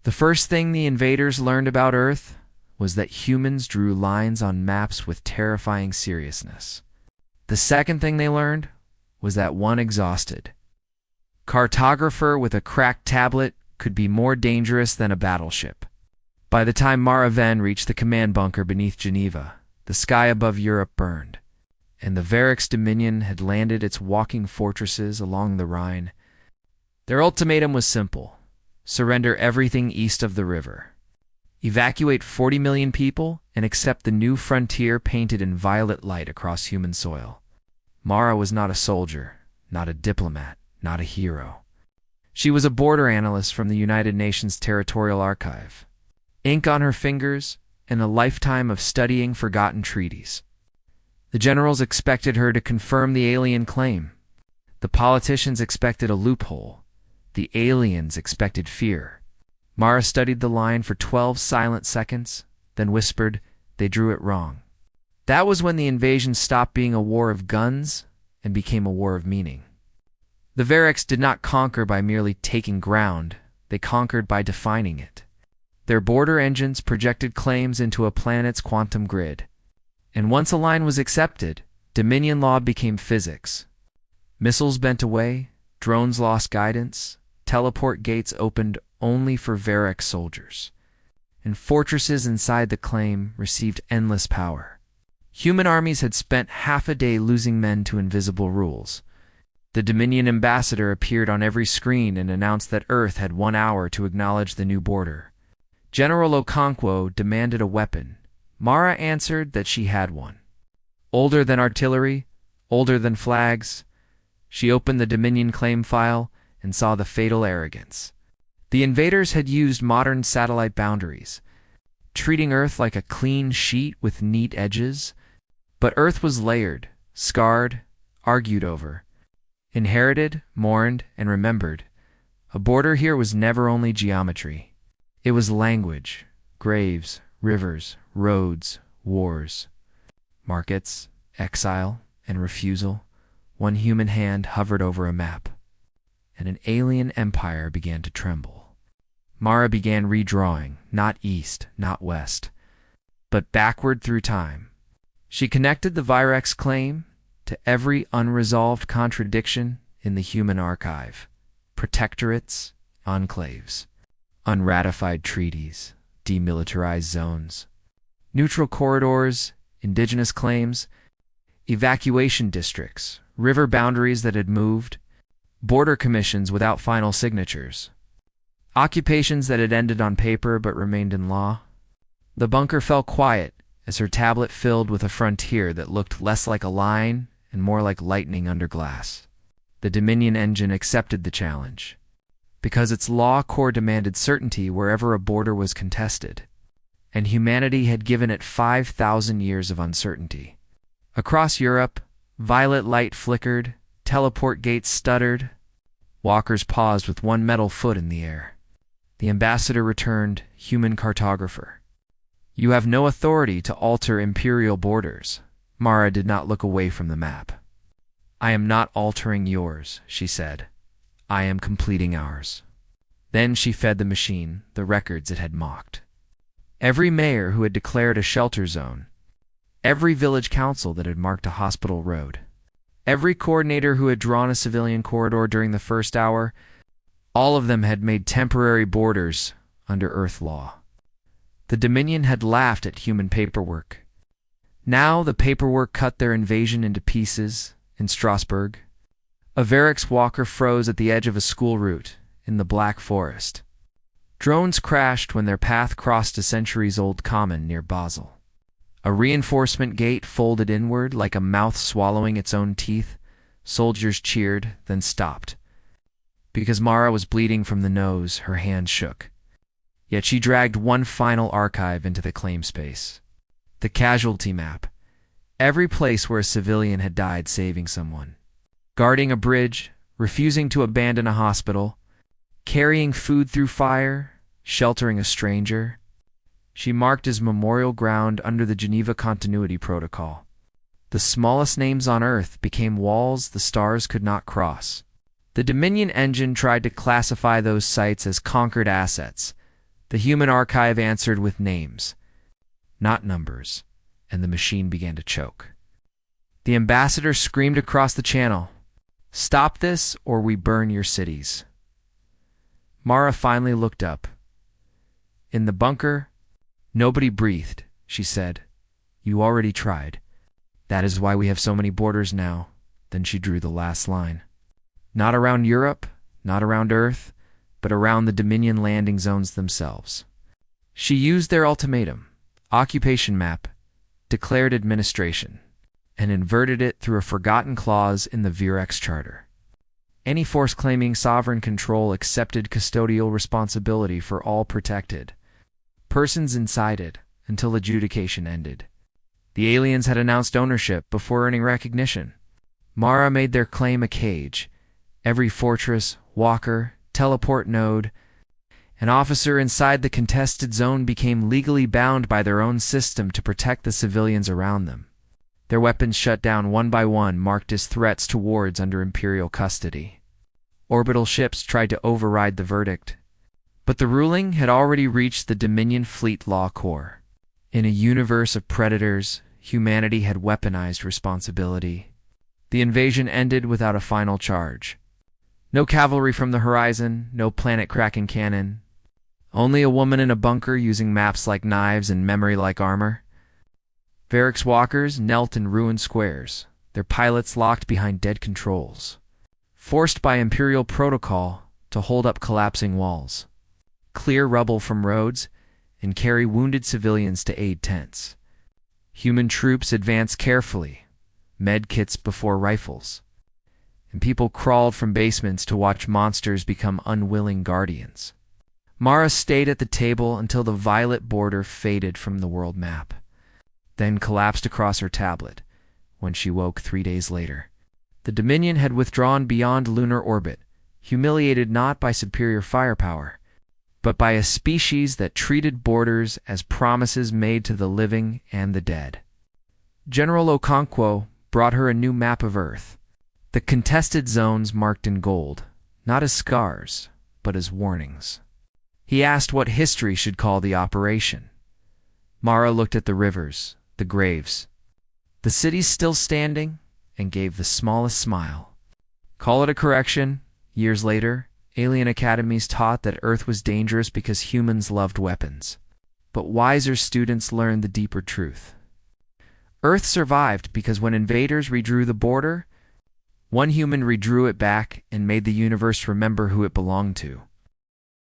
The first thing the invaders learned about Earth was that humans drew lines on maps with terrifying seriousness. The second thing they learned was that one exhausted cartographer with a cracked tablet could be more dangerous than a battleship. By the time Mara Ven reached the command bunker beneath Geneva, the sky above Europe burned, and the Varix Dominion had landed its walking fortresses along the Rhine. Their ultimatum was simple: surrender everything east of the river. Evacuate 40 million people and accept the new frontier painted in violet light across human soil. Mara was not a soldier, not a diplomat, not a hero. She was a border analyst from the United Nations Territorial Archive. Ink on her fingers and a lifetime of studying forgotten treaties. The generals expected her to confirm the alien claim. The politicians expected a loophole. The aliens expected fear. Mara studied the line for 12 silent seconds, then whispered, "They drew it wrong." That was when the invasion stopped being a war of guns and became a war of meaning. The Varix did not conquer by merely taking ground, they conquered by defining it. Their border engines projected claims into a planet's quantum grid. And once a line was accepted, Dominion law became physics. Missiles bent away, drones lost guidance, teleport gates opened only for Varix soldiers, and fortresses inside the claim received endless power. Human armies had spent half a day losing men to invisible rules. The Dominion ambassador appeared on every screen and announced that Earth had 1 hour to acknowledge the new border. General Okonkwo demanded a weapon. Mara answered that she had one. Older than artillery, older than flags. She opened the Dominion claim file and saw the fatal arrogance. The invaders had used modern satellite boundaries, treating Earth like a clean sheet with neat edges. But Earth was layered, scarred, argued over, inherited, mourned, and remembered. A border here was never only geometry. It was language, graves, rivers, roads, wars, markets, exile, and refusal. One human hand hovered over a map, and an alien empire began to tremble. Mara began redrawing, not east, not west, but backward through time. She connected the Varix claim to every unresolved contradiction in the human archive: protectorates, enclaves, unratified treaties, demilitarized zones, neutral corridors, indigenous claims, evacuation districts, river boundaries that had moved, border commissions without final signatures, occupations that had ended on paper but remained in law. The bunker fell quiet as her tablet filled with a frontier that looked less like a line and more like lightning under glass. The Dominion engine accepted the challenge, because its law core demanded certainty wherever a border was contested, and humanity had given it 5,000 years of uncertainty. Across Europe, violet light flickered, teleport gates stuttered, walkers paused with one metal foot in the air. The ambassador returned, human cartographer. "You have no authority to alter imperial borders." Mara did not look away from the map. "I am not altering yours," she said. "I am completing ours." Then she fed the machine the records it had mocked. Every mayor who had declared a shelter zone, every village council that had marked a hospital road, every coordinator who had drawn a civilian corridor during the first hour, all of them had made temporary borders under Earth law. The Dominion had laughed at human paperwork. Now the paperwork cut their invasion into pieces in Strasbourg. A Varix walker froze at the edge of a school route in the Black Forest. Drones crashed when their path crossed a centuries-old common near Basel. A reinforcement gate folded inward like a mouth swallowing its own teeth. Soldiers cheered, then stopped. Because Mara was bleeding from the nose, her hand shook. Yet she dragged one final archive into the claim space. The casualty map. Every place where a civilian had died saving someone. Guarding a bridge, refusing to abandon a hospital, carrying food through fire, sheltering a stranger. She marked as memorial ground under the Geneva Continuity Protocol. The smallest names on Earth became walls the stars could not cross. The Dominion engine tried to classify those sites as conquered assets, The human archive answered with names, not numbers, and the machine began to choke. The ambassador screamed across the channel, "Stop this, or we burn your cities." Mara finally looked up. In the bunker, nobody breathed, she said. "You already tried. That is why we have so many borders now." Then she drew the last line. Not around Europe, not around Earth, but around the Dominion landing zones themselves. She used their ultimatum, occupation map, declared administration, and inverted it through a forgotten clause in the Virex Charter. Any force claiming sovereign control accepted custodial responsibility for all protected persons inside it until adjudication ended. The aliens had announced ownership before earning recognition. Mara made their claim a cage. Every fortress, walker, teleport node, an officer inside the contested zone became legally bound by their own system to protect the civilians around them. Their weapons shut down one by one, marked as threats to wards under Imperial custody. Orbital ships tried to override the verdict, but the ruling had already reached the Dominion Fleet Law Corps. In a universe of predators, humanity had weaponized responsibility. The invasion ended without a final charge. No cavalry from the horizon, no planet-cracking cannon. Only a woman in a bunker using maps like knives and memory like armor. Virex walkers knelt in ruined squares, their pilots locked behind dead controls, forced by Imperial protocol to hold up collapsing walls, clear rubble from roads, and carry wounded civilians to aid tents. Human troops advanced carefully, med kits before rifles, and people crawled from basements to watch monsters become unwilling guardians. Mara stayed at the table until the violet border faded from the world map, then collapsed across her tablet when she woke 3 days later. The Dominion had withdrawn beyond lunar orbit, humiliated not by superior firepower, but by a species that treated borders as promises made to the living and the dead. General Okonkwo brought her a new map of Earth, the contested zones marked in gold, not as scars, but as warnings. He asked what history should call the operation. Mara looked at the rivers, the graves, the cities still standing, and gave the smallest smile. Call it a correction. Years later, alien academies taught that Earth was dangerous because humans loved weapons. But wiser students learned the deeper truth. Earth survived because when invaders redrew the border, one human redrew it back and made the universe remember who it belonged to.